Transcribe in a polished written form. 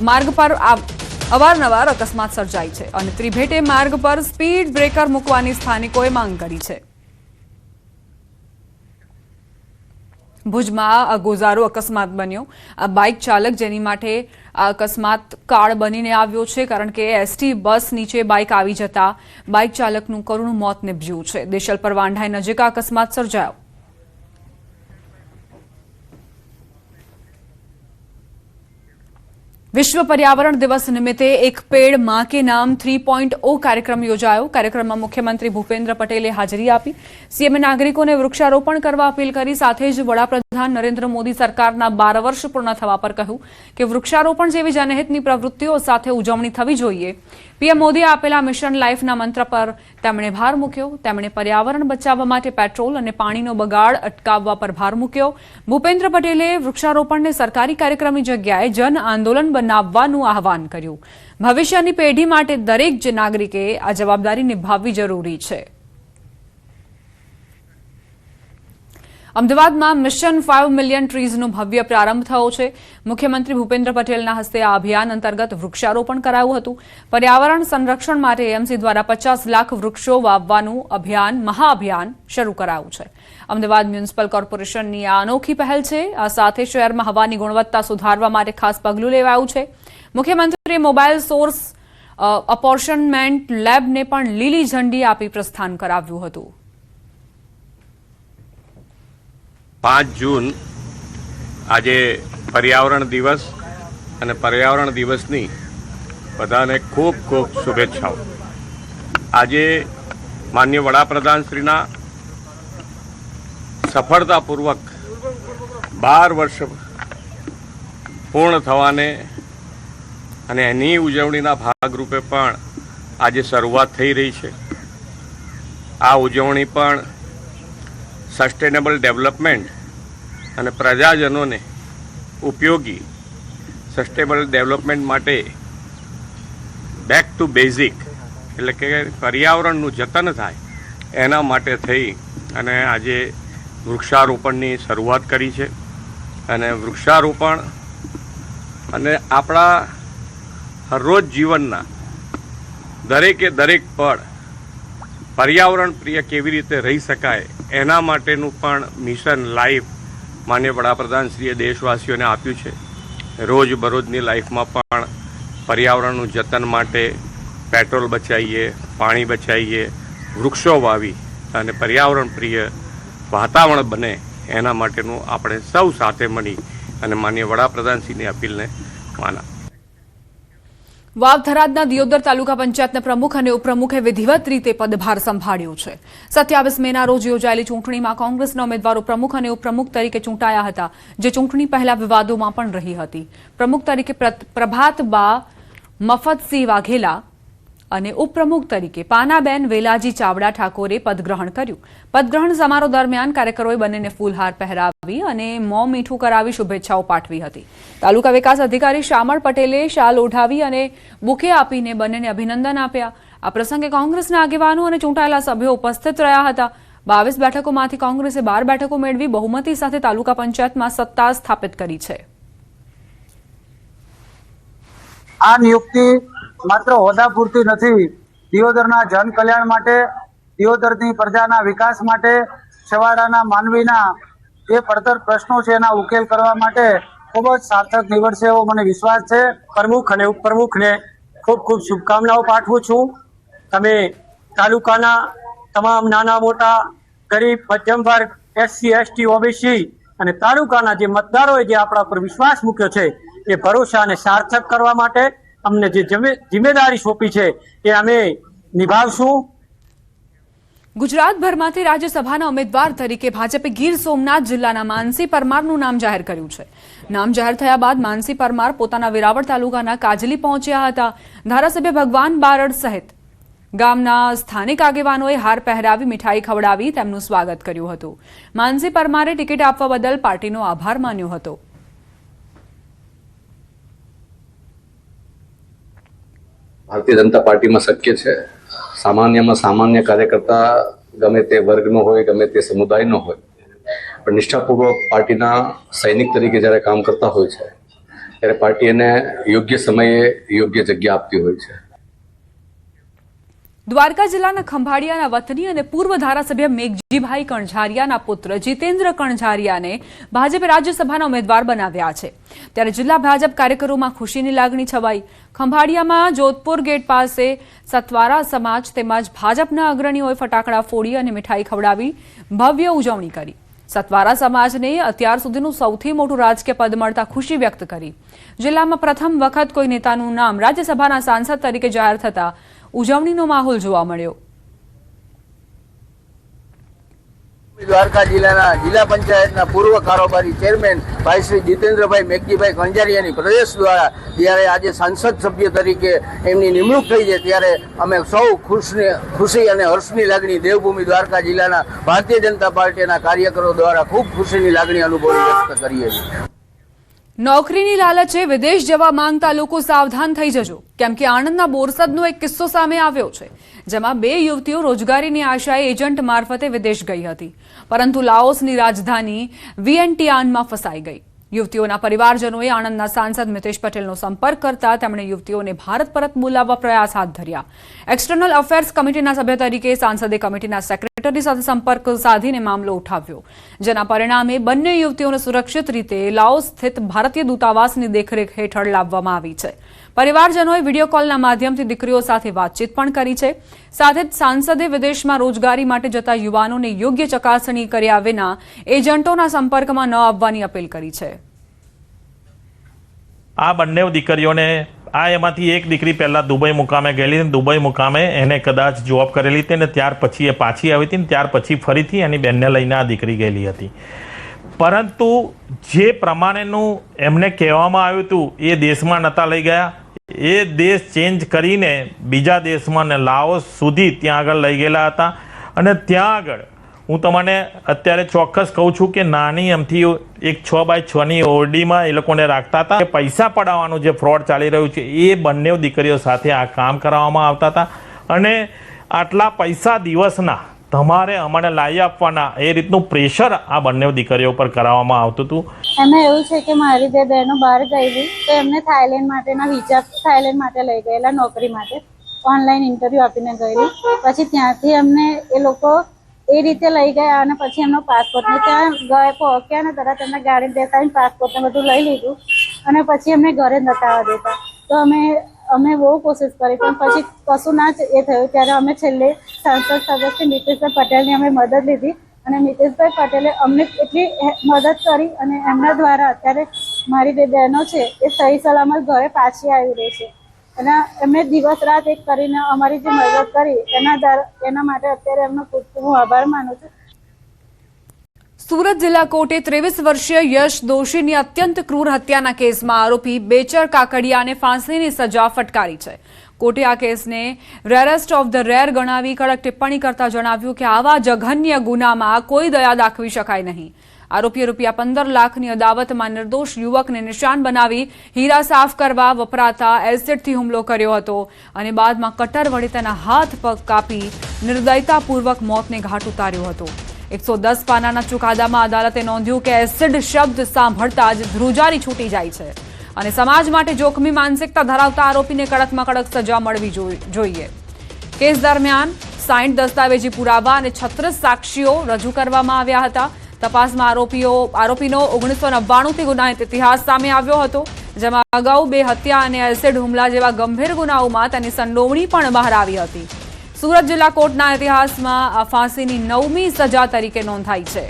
માર્ગ પર અવારનવાર અકસ્માત સર્જાય છે અને ત્રિભેટે માર્ગ પર સ્પીડ બ્રેકર મૂકવાની સ્થાનિકોએ માંગ કરી છે। ભુજમાં ગોઝારો અકસ્માત બન્યો। આ બાઇક ચાલક જેની માટે આ અકસ્માત કાળ બનીને આવ્યો છે, કારણ કે એસટી બસ નીચે બાઇક આવી જતા બાઇક ચાલકનું કરુણ મોત નીપજ્યું છે। દેશલપર વાંઢાઈ નજીક આ અકસ્માત સર્જાયો। विश्व पर्यावरण दिवस निमित्ते एक पेड़ मां के नाम 3.0 कार्यक्रम योजायो। कार्यक्रम में मुख्यमंत्री भूपेन्द्र पटेले हाजरी आपी। सीएमए नागरिकों ने वृक्षारोपण करवा अपील करी। साथे ज वडाप्रधान नरेन्द्र मोदी सरकारना 12 वर्ष पूर्ण थवा पर कह્યું કે વૃક્ષારોપણ જેવી જનહિતની પ્રવૃત્તિઓ સાથે ઉજવણી થવી જોઈએ। પીએમ મોદીએ આપેલા મિશન લાઈફના મંત્ર પર તેમણે ભાર મૂક્યો। તેમણે પર્યાવરણ બચાવવા માટે પેટ્રોલ અને પાણીનો બગાડ અટકાવવા પર ભાર મૂક્યો। ભૂપેન્દ્ર પટેલે વૃક્ષારોપણને સરકારી કાર્યક્રમની જગ્યાએ જન આંદોલન બનાવવાનું આહવાન કર્યું। ભવિષ્યની પેઢી માટે દરેક જ નાગરિકે આ જવાબદારી નિભાવવી જરૂરી છે। અમદાવાદમાં મિશન 5 મિલિયન ટ્રીઝનો ભવ્ય પ્રારંભ થયો છે। મુખ્યમંત્રી ભૂપેન્દ્ર પટેલના હસ્તે આ અભિયાન અંતર્ગત વૃક્ષારોપણ કરાયું હતું। પર્યાવરણ સંરક્ષણ માટે એએમસી દ્વારા 50 લાખ વૃક્ષો વાવવાનું મહાઅભિયાન શરૂ કરાયું છે। અમદાવાદ મ્યુનિસિપલ કોર્પોરેશનની આ અનોખી પહેલ છે। આ સાથે શહેરમાં હવાની ગુણવત્તા સુધારવા માટે ખાસ પગલું લેવાયું છે। મુખ્યમંત્રીએ મોબાઈલ સોર્સ અપોર્શનમેન્ટ લેબને પણ લીલી ઝંડી આપી પ્રસ્થાન કરાવ્યું હતું। 5 जून आज पर्यावरण दिवस અને पर्यावरण दिवसनी બધાને ખૂબ ખૂબ શુભેચ્છાઓ। આજે માનનીય વડાપ્રધાનશ્રીના સફળતાપૂર્વક 12 વર્ષ પૂર્ણ થવાને અને એની ઉજવણીના ભાગરૂપે પણ આજે શરૂઆત થઈ રહી છે। આ ઉજવણી પણ સસ્ટેનેબલ ડેવલપમેન્ટ અને પ્રજાજનોને ઉપયોગી સસ્ટેનેબલ ડેવલપમેન્ટ માટે બેક ટુ બેઝિક એટલે કે પર્યાવરણનું જતન થાય એના માટે થઈ અને આજે વૃક્ષારોપણની શરૂઆત કરી છે। અને વૃક્ષારોપણ અને આપણા હરરોજ જીવનના દરેકે દરેક પળ पर्यावरण प्रिय केवी रीते रही शकाय एना माटेनुं पण मिशन लाइफ माननीय वडाप्रधानश्रीए देशवासीओने आप्युं छे। रोज बरोजनी लाइफमां पण पर्यावरणनुं जतन माटे पेट्रोल बचाईए, पाणी बचाईए, वृक्षो वावी अने पर्यावरण प्रिय वातावरण बने एना माटेनुं आपणे सौ साथे मळी अने माननीय वडाप्रधानश्रीनी अपीलने माना। વાવથરાદના દિયોદર તાલુકા પંચાયતના પ્રમુખ અને ઉપપ્રમુખે વિધિવત રીતે પદભાર સંભાળ્યો છે। 27 મેના રોજ યોજાયેલી ચૂંટણીમાં કોંગ્રેસના ઉમેદવારો પ્રમુખ અને ઉપપ્રમુખ તરીકે ચૂંટાયા હતા, જે ચૂંટણી પહેલા વિવાદોમાં પણ રહી હતી। પ્રમુખ તરીકે પ્રભાતબા મફતસિંહ વાઘેલા અને ઉપપ્રમુખ તરીકે પાનાબેન વેલાજી ચાવડા ઠાકોરે પદગ્રહણ કર્યું। પદગ્રહણ સમારોહ દરમિયાન કાર્યકરોએ બંનેને ફૂલહાર પહેરાવી અને મોં મીઠું કરાવી શુભેચ્છાઓ પાઠવી હતી। તાલુકા વિકાસ અધિકારી શામળ પટેલે શાલ ઓઢાવી અને બુકે આપીને બંનેને અભિનંદન આપ્યા। આ પ્રસંગે કોંગ્રેસના આગેવાનો અને ચૂંટાયેલા સભ્યો ઉપસ્થિત રહ્યા હતા। 22 બેઠકોમાંથી કોંગ્રેસે 12 બેઠકો મેળવી બહુમતી સાથે તાલુકા પંચાયતમાં સત્તા સ્થાપિત કરી છે। આ નિયુક્તિ માત્ર હોદ્દા પૂરતી નથી, દિયોદરના જન કલ્યાણ માટે, દિયોદરની પ્રજાના વિકાસ માટે, છેવાડાના માનવીના જે પડતર પ્રશ્નો છે એના ઉકેલ કરવા માટે ખૂબ જ સાર્થક નીવડશે એવો મને વિશ્વાસ છે। પ્રમુખ અને ઉપપ્રમુખને ખૂબ ખૂબ શુભકામનાઓ પાઠવું છું। તમે તાલુકાના તમામ નાના મોટા ગરીબ મધ્યમ વર્ગ એસસી એસટી ઓબીસી અને તાલુકાના જે મતદારોએ જે આપણા પર વિશ્વાસ મૂક્યો છે એ ભરોસાને સાર્થક કરવા માટે અમને જે જિમ્મેદારી સોંપી છે એ અમે નિભાવશું। ગુજરાતભરમાંથી રાજ્યસભાના ઉમેદવાર તરીકે ભાજપે ગીર સોમનાથ જિલ્લાના માનસી પરમારનું નામ જાહેર કર્યું છે। નામ જાહેર થયા બાદ માનસી પરમાર પોતાના વેરાવળ તાલુકાના કાજલી પહોંચ્યા હતા। ધારાસભ્ય ભગવાન બારડ સહિત ગામના સ્થાનિક આગેવાનોએ હાર પહેરાવી મીઠાઈ ખવડાવી તેમનું સ્વાગત કર્યું હતું। માનસી પરમારે ટિકિટ આપવા બદલ પાર્ટીનો આભાર માન્યો હતો। भारतीय जनता पार्टी में शक्य है सामान्य में सामान्य कार्यकर्ता गमे ते वर्गनो होय गमे ते समुदायनो होय पण निष्ठापूर्वक पार्टीना सैनिक तरीके जયારે काम करता होय छे ત્યારે પાર્ટી એને યોગ્ય સમયે યોગ્ય જગ્યા આપતી હોય છે. દ્વારકા જિલ્લાના ખંભાળિયાના વતની અને પૂર્વ ધારાસભ્ય મેઘજીભાઈ કણઝારિયાના પુત્ર જીતેન્દ્ર કણઝારિયાને ભાજપે રાજ્યસભાના ઉમેદવાર બનાવ્યા છે. ત્યારે જિલ્લા ભાજપ કાર્યકરોમાં ખુશીની લાગણી છવાઈ. ખંભાળિયામાં જોધપુર ગેટ પાસે સતવારા સમાજ તેમજ ભાજપના અગ્રણીઓએ ફટાકડા ફોડી અને મીઠાઈ ખવડાવી ભવ્ય ઉજવણી કરી. સતવારા સમાજને અત્યાર સુધીનું સૌથી મોટું રાજકીય પદ મળતા ખુશી વ્યક્ત કરી. જિલ્લામાં પ્રથમ વખત કોઈ નેતાનું નામ રાજ્યસભાના સાંસદ તરીકે જાહેર થતા ઉજવણીનો માહોલ જોવા મળ્યો. દ્વારકા જિલ્લાના જિલ્લા પંચાયતના પૂર્વ કારોબારી ચેરમેન ભાઈ શ્રી જીતેન્દ્રભાઈ મેઘજીભાઈ કણઝારિયાની પ્રદેશ દ્વારા જ્યારે આજે સાંસદ સભ્ય તરીકે એમની નિમણૂક થઈ છે ત્યારે અમે સૌ ખુશી અને હર્ષની લાગણી દેવભૂમિ દ્વારકા જિલ્લાના ભારતીય જનતા પાર્ટીના કાર્યકરો દ્વારા ખૂબ ખુશીની લાગણી અનુભવી વ્યક્ત કરીએ છીએ. નોકરીની લાલચે વિદેશ જવા માંગતા લોકો સાવધાન થઈ જજો, કેમ કે આણંદના બોરસદનો એક કિસ્સો સામે આવ્યો છે, જેમાં 2 યુવતીઓ રોજગારીની આશાએ એજન્ટ મારફતે વિદેશ ગઈ હતી, પરંતુ લાઓસની રાજધાની વિયન્ટિયાનમાં ફસાઈ ગઈ. યુવતીઓના પરિવારજનોએ આણંદના સાંસદ મિતેશ પટેલનો સંપર્ક કરતા તેમણે યુવતીઓને ભારત પરત બોલાવવા પ્રયાસ હાથ ધર્યા. એક્સટર્નલ અફેર્સ કમિટીના સભ્ય તરીકે સાંસદે કમિટીના સેક્રેટરી સાથે સંપર્ક સાધીને મામલો ઉઠાવ્યો, જેના પરિણામે બંને યુવતીઓને સુરક્ષિત રીતે લાઓસ સ્થિત ભારતીય દૂતાવાસની દેખરેખ હેઠળ લાવવામાં આવી છે. પરિવારજનોએ વિડીયો કોલના માધ્યમથી દીકરીઓ સાથે વાતચીત પણ કરી છે. સાથે જ સાંસદે વિદેશમાં રોજગારી માટે જતા યુવાનોને યોગ્ય ચકાસણી કર્યા વિના એજન્ટોના સંપર્કમાં ન આવવાની અપીલ કરી છે. આ બંને દીકરીઓને એમાંથી એક દીકરી પહેલાં દુબઈ મુકામે ગયેલી હતી. દુબઈ મુકામે એને કદાચ જોબ કરેલી હતી ને ત્યાર પછી એ પાછી આવી હતી ને ત્યાર પછી ફરીથી એની બેનને લઈને આ દીકરી ગયેલી હતી. પરંતુ જે પ્રમાણેનું એમને કહેવામાં આવ્યું હતું એ દેશમાં નહોતા લઈ ગયા. એ દેશ ચેન્જ કરીને બીજા દેશમાં ને લાઓસ સુધી ત્યાં આગળ લઈ ગયેલા હતા. અને ત્યાં આગળ હું તમને અત્યારે ચોક્કસ કહું છું કે નાની અમથી એક 6x6ની ઓરડીમાં એ લોકોને રાખતા હતા. પૈસા પડાવવાનું જે ફ્રોડ ચાલી રહ્યું છે એ બંને દીકરીઓ સાથે આ કામ કરાવવામાં આવતા હતા. અને આટલા પૈસા દિવસના તમારે અમને લાવી આપવાના એ રીતનું પ્રેશર આ બંને દીકરીઓ પર કરાવવામાં આવતું હતું. એમાં એવું છે કે મારી 2 બહેનો બહાર ગયેલી તો એમને થાઈલેન્ડ માટેના વિઝા થાઈલેન્ડ માટે લઈ ગયેલા નોકરી માટે. ઓનલાઈન ઇન્ટરવ્યૂ આપીને ગયેલી. પછી ત્યાંથી અમને એ લોકો એ રીતે લઈ ગયા અને પછી એમનો પાસપોર્ટ ને ત્યાં પહોંચ્યા ને તરત એમને ગાડી બેસાડીને પાસપોર્ટ ને બધું લઈ લીધું અને પછી એમને ઘરે નતા આવવા દેતા. તો અમે બહુ કોશિશ કરી પણ પછી કશું ના એ થયું. ત્યારે અમે છેલ્લે સાંસદ સદસ્ય મિતેશભાઈ પટેલની અમે મદદ લીધી અને મિતેશભાઈ પટેલે અમને એટલી મદદ કરી અને એમના દ્વારા અત્યારે મારી 2 બહેનો છે એ સહી સલામત ઘરે પાછી આવી રહી છે. અને એમને દિવસ રાત એક કરીને અમારી જે મદદ કરી એના માટે અત્યારે એમનો ખૂબ હું આભાર માનું છું. સુરત જિલ્લા કોર્ટે 23 વર્ષીય યશ દોશીની અત્યંત ક્રૂર હત્યાના કેસમાં આરોપી બેચર કાકડિયાને ફાંસીની સજા ફટકારી છે. કોર્ટે આ કેસને રેરેસ્ટ ઓફ ધ રેર ગણાવી કડક ટિપ્પણી કરતા જણાવ્યું કે આવા જઘન્ય ગુનામાં કોઈ દયા દાખવી શકાય નહીં. આરોપીએ ₹15 લાખની અદાવતમાં નિર્દોષ યુવકને નિશાન બનાવી હીરા સાફ કરવા વપરાતા એસિડથી હુમલો કર્યો હતો અને બાદમાં કટર વડે તેના હાથ પગ કાપી નિર્દયતાપૂર્વક મોતને ઘાટ ઉતાર્યો હતો. 110 પાનાના ચુકાદામાં અદાલતે નોંધ્યું કે એસિડ શબ્દ સાંભળતા જ ધ્રુજારી છૂટી જાય છે અને સમાજ માટે જોખમી માનસિકતા ધરાવતા આરોપીને કડકમાં કડક સજા મળવી જોઈએ. કેસ દરમિયાન 60 દસ્તાવેજી પુરાવા અને 36 સાક્ષીઓ રજૂ કરવામાં આવ્યા હતા. તપાસમાં આરોપીનો 1999થી ગુનાહિત ઇતિહાસ સામે આવ્યો હતો, જેમાં અગાઉ 2 હત્યા અને એસિડ હુમલા જેવા ગંભીર ગુનાઓમાં તેની સંડોવણી પણ બહાર આવી હતી. સુરત જિલ્લા કોર્ટના ઇતિહાસમાં આ ફાંસીની 9મી સજા તરીકે નોંધાઈ છે.